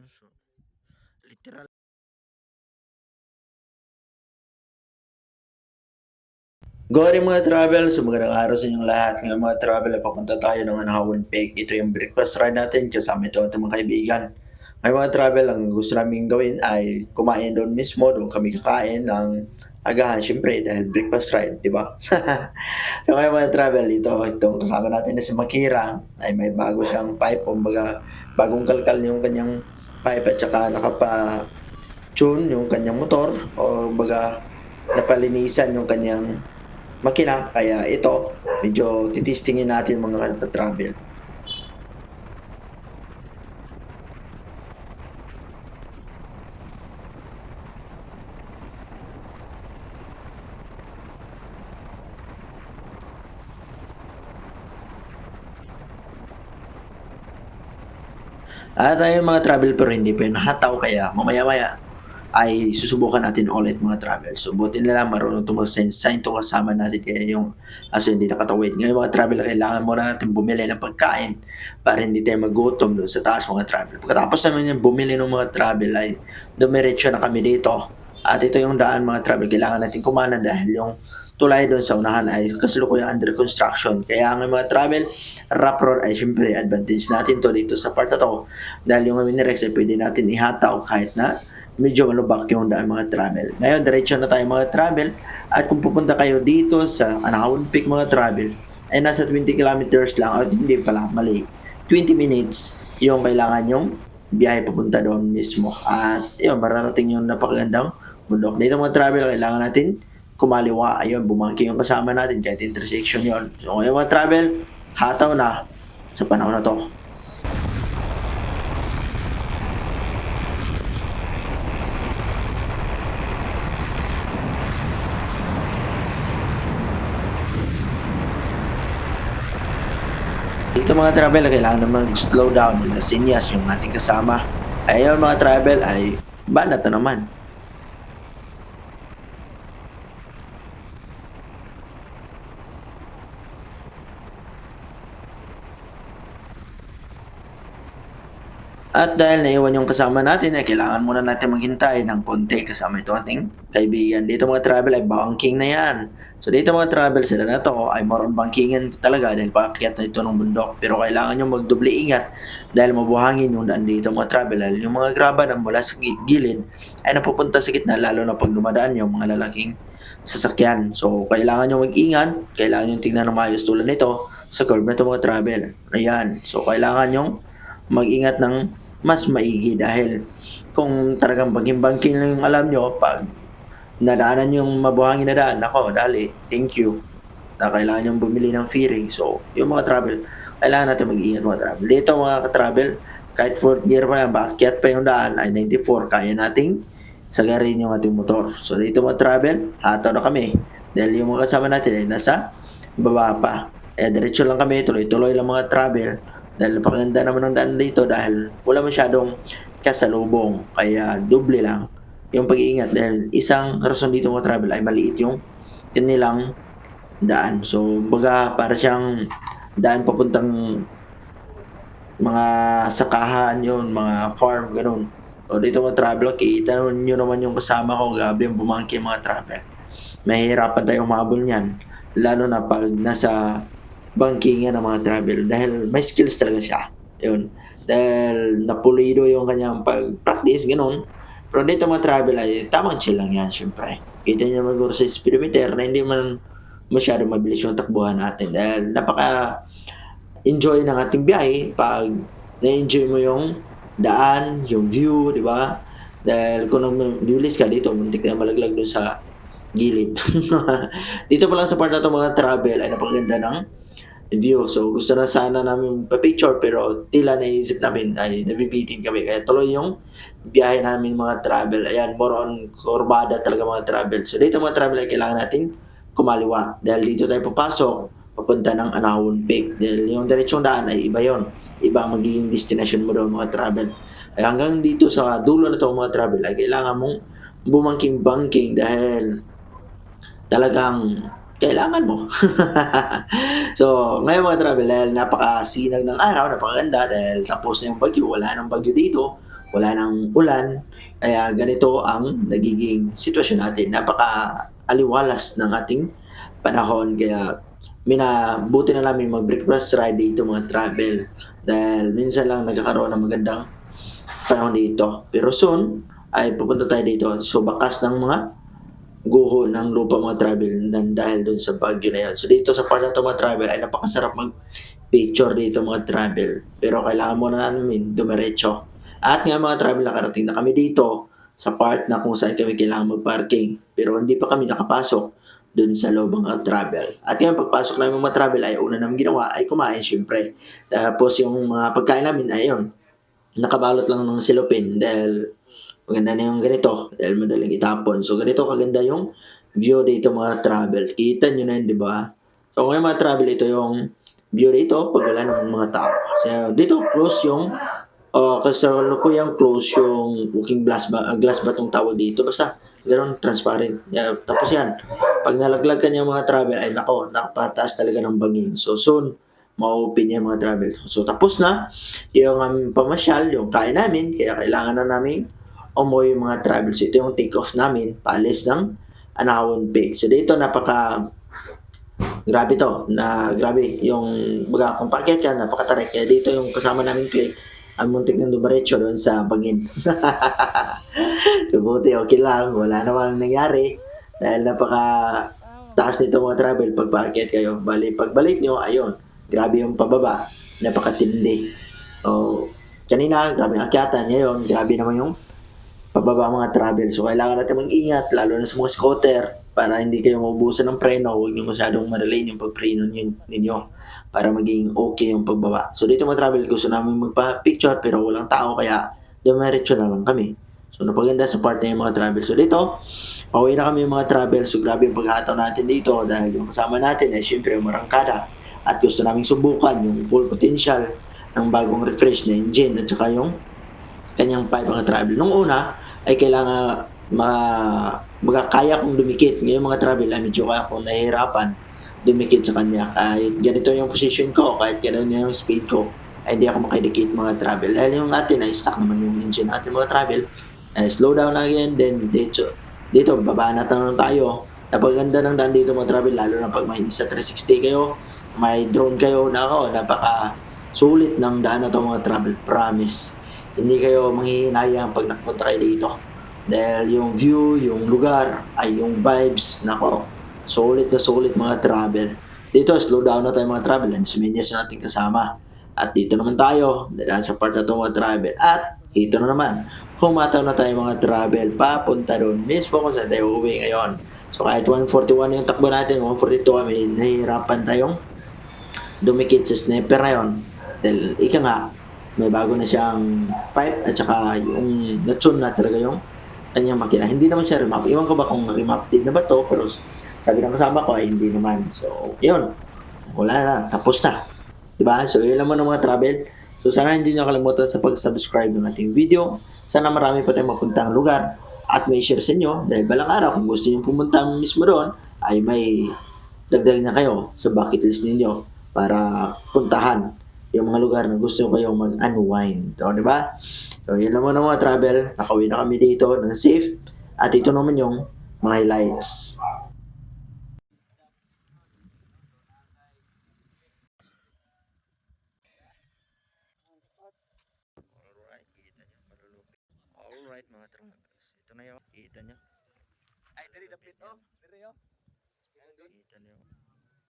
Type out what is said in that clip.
So, literal. Good morning mga travel. So magandang araw sa inyong lahat. Ngayon mga travel, papunta tayo ng Anahawan Peak. Ito yung breakfast ride natin kasama ito ating mga kaibigan. Ngayon mga travel, ang gusto namin gawin ay kumain doon mismo. Doon kami kakain ng agahan, syempre, dahil breakfast ride, di ba? So ngayon mga travel, itong kasama natin na si Makira ay may bago siyang pipe. Kumbaga, bagong kalkal yung kanyang pipe at saka nakapa-tune yung kanyang motor. O kumbaga, napalinisan yung kanyang makina. Kaya ito, medyo titistingin natin mga ka-travel. At ayun mga travel, pero hindi pa yun hataw, kaya mamaya-maya ay susubukan natin ulit mga travel. So buti na lang marunong tumag-sign itong kasama natin, kaya yung aso hindi nakatawid. Ngayon mga travel, kailangan muna natin bumili ng pagkain para hindi tayo magutom doon sa taas mga travel. Pagkatapos naman yung bumili ng mga travel ay dumiretso na kami dito. At ito yung daan mga travel, kailangan natin kumanan dahil yung tulay doon sa unahan ay kasalukuyang under construction. Kaya ang mga travel, rough road ay syempre advantage natin to dito sa part na to. Dahil yung Minirex ay pwede natin ihataw kahit na medyo malubak yung daan mga travel. Ngayon, diretso na tayo mga travel. At kung pupunta kayo dito sa Anahawan Peak mga travel, ay nasa 20 kilometers lang, at hindi pala, mali. 20 minutes yung kailangan yung biyahe papunta doon mismo. At yun, mararating yung napakagandang bundok. Dito mga travel, kailangan natin kumaliwa. Ayun, bumangking yung kasama natin kahit intersection yon. So, ngayon mga travel, hataw na sa panahon na to. Dito mga travel, kailangan naman slow down nila Sinyas, yung ating kasama. Ayun mga travel ay banat na naman. At dahil naiwan yung kasama natin, ay kailangan muna natin maghintay ng konti kasama ito ating kaibigan. Dito mga travel ay banking na yan. So dito mga travel, sila na to ay more on bankingan talaga dahil paakyat na ito ng bundok. Pero kailangan nyo magdoble ingat dahil mabuhangin yung daan dito mga travel. Dahil yung mga graba na mula sa gilid ay napupunta sa gitna, lalo na pag dumadaan yung mga lalaking sasakyan. So kailangan nyo mag-ingat, kailangan nyo tingnan ng maayos tulad nito sa curve na ito mga travel. Ayan. So kailangan nyo mag-ingat ng mas maigi dahil kung talagang bangin-bangkin lang yung alam nyo, pag nadaanan yung mabuhangin na daan, ako, dali, thank you, na kailangan yung bumili ng fee. So, yung mga travel, kailangan natin mag-iingat mga travel. Dito mga ka-travel, kahit 4th gear pa lang, baakyat pa yung daan, ay 94, kaya nating sagarin yung ating motor. So, dito mga travel, hataw na kami. Dahil yung mga kasama natin ay nasa baba pa. Eh, diretso lang kami, tuloy-tuloy lang mga travel. Dahil napakaganda naman ng daan dito dahil wala masyadong kasalubong. Kaya doble lang yung pag-iingat dahil isang rason dito mga travel ay maliit yung kanilang daan. So, baga para siyang daan papuntang mga sakahan yun, mga farm, ganun. O dito mga travel, kita nyo naman yung kasama ko, gabi yung bumangki mga travel. Mahihirapan tayong umabol niyan. Lalo na pag nasa bankingan ng mga travel dahil may skills talaga siya. Yun. Dahil napulido yung kanyang pag-practice, ganun. Pero dito mga travel ay tamang chill lang yan, syempre. Kita niyo naman siguro sa speedometer na hindi man masyado mabilis yung takbuhan natin dahil napaka-enjoy ng ating biyahe pag na-enjoy mo yung daan, yung view, di ba? Dahil kung bibilis ka dito, muntik na malaglag dun sa gilid. Dito pa lang sa part na to mga travel ay napakaganda ng view. So gusto na sana namin pa-picture pero tila naisip namin ay nabibitin kami. Kaya tuloy yung biyahe namin mga travel. Ayan, more on kurbada talaga mga travel. So dito mga travel ay kailangan natin kumaliwa. Dahil dito tayo papasok, papunta ng Anahawan Peak. Dahil yung diretsong daan ay iba yon. Iba ang magiging destination mo doon mga travel. Ay hanggang dito sa dulo na to mga travel ay kailangan mong bumangking-bangking dahil talagang kailangan mo. So, ngayon mga travel, dahil napakasinag ng araw, napakaganda dahil tapos na yung bagyo, wala nang bagyo dito, wala nang ulan, kaya ganito ang nagiging sitwasyon natin. Napaka-aliwalas ng ating panahon kaya minabuti na namin mag-breakfast ride dito mga travel dahil minsan lang nagkakaroon ng magandang panahon dito. Pero soon ay pupunta tayo dito. So bakas ng mga guho ng lupa mga travel dahil dun sa bagyo na yan. So dito sa part na ito mga travel ay napakasarap mag-picture dito mga travel. Pero kailangan muna namin dumiretso. At nga mga travel nakarating na kami dito sa part na kung saan kami kailangan mag-parking. Pero hindi pa kami nakapasok dun sa loob mga travel. At ngayon pagpasok namin mga travel ay una namin ginawa ay kumain syempre. Tapos yung mga pagkain namin ay yun, nakabalot lang ng silopin dahil maganda na yung ganito dahil madaling itapon. So ganito kaganda yung view dito mga travel. Kita nyo na yun, di ba? So ngayon mga travel, ito yung view dito pag wala ng mga tao. So dito close yung kasalukuyang close yung walking glass ba itong tawag dito. Basta ganun, transparent. Yeah, tapos yan, pag nalaglag ka niya mga travel, ay nako, nakapataas talaga ng bangin. So soon, ma-open yan mga travel. So tapos na yung aming pamasyal, yung kain namin, kaya kailangan na namin umuwi yung mga travel. So ito yung take off namin, paalis ng Anahon Bay. So dito grabe to, grabe yung baga kung packet ka, napakatarik. Kaya dito yung kasama namin click, ang muntik ng dumaretso doon sa bangin. So buti okay lang, wala namang nangyari dahil napaka taas nito mga travel pag packet kayo. Bali, pagbalik nyo, ayun, grabe yung pababa, napakatindi. So, kanina, grabe ang akyatan, ngayon, grabe naman yung pababa mga travel. So, kailangan natin mag-ingat, lalo na sa mga scooter, para hindi kayo maubusan ng preno, huwag nyo masyadong maralain yung pagpreno ninyo para maging okay yung pagbaba. So, dito mga travel, gusto namin magpa-picture pero walang tao, kaya dumiretso na lang kami. So, napaganda sa part na yung mga travel. So, dito, pauwi na kami yung mga travel. So, grabe yung paghataw natin dito dahil yung kasama natin ay syempre yung marangkada at gusto namin subukan yung full potential ng bagong refresh na engine at saka yung kanyang pipe mga travel. Nung una, ay kailangan magkakaya kong dumikit. Ngayon mga travel, ay medyo kaya akong nahihirapan dumikit sa kanya. Kahit ganito yung position ko, kahit ganito yung speed ko, ay hindi ako makidikit mga travel. Dahil yung atin ay stuck naman yung engine natin mga travel. Slow down again, then dito baba na lang tayo. Napaganda ng daan dito mga travel, lalo na pag may sa 360 kayo, may drone kayo, napaka sulit ng daan na to mga travel, promise. Hindi kayo manghihinayang pag nakapunta kayo dito. Dahil yung view, yung lugar, ay yung vibes, nako, sulit na sulit mga travel. Dito, slow down na tayo mga travel and suminyas na natin kasama. At dito naman tayo, dahil sa part na ito mga travel. At ito na naman, humataw na tayo mga travel, papunta doon. Mismo kung saan tayo uwi ngayon. So kahit 141 yung takbo natin, 142 kami, nahihirapan tayong dumikit sa sniper na yun. Dahil ika nga, may bago na siyang pipe at saka yung natsun na talaga yung kanyang makina. Hindi naman siya remap. Iwan ko ba kung remap din na ba to, pero sabi ng kasama ko ay hindi naman. So, yun. Wala na. Tapos na. Diba? So, yun naman ng mga travel. So, sana hindi nyo kalimutan sa pag-subscribe ng ating video. Sana marami pa tayong mapuntang lugar at may share sa inyo dahil balang araw kung gusto nyo pumunta mismo doon ay may dagdag na kayo sa bucket list ninyo para puntahan yung mga lugar na gusto kayong mag-unwind. So, di ba? So, yun lang muna mga travel. Nakauwi na kami dito ng safe. At ito naman yung mga highlights. Alright, kita nyo. Malulupit. Alright mga travelers. Ito na yung kita nyo. Ay, dari dapit oh. Dari oh. Kita nyo.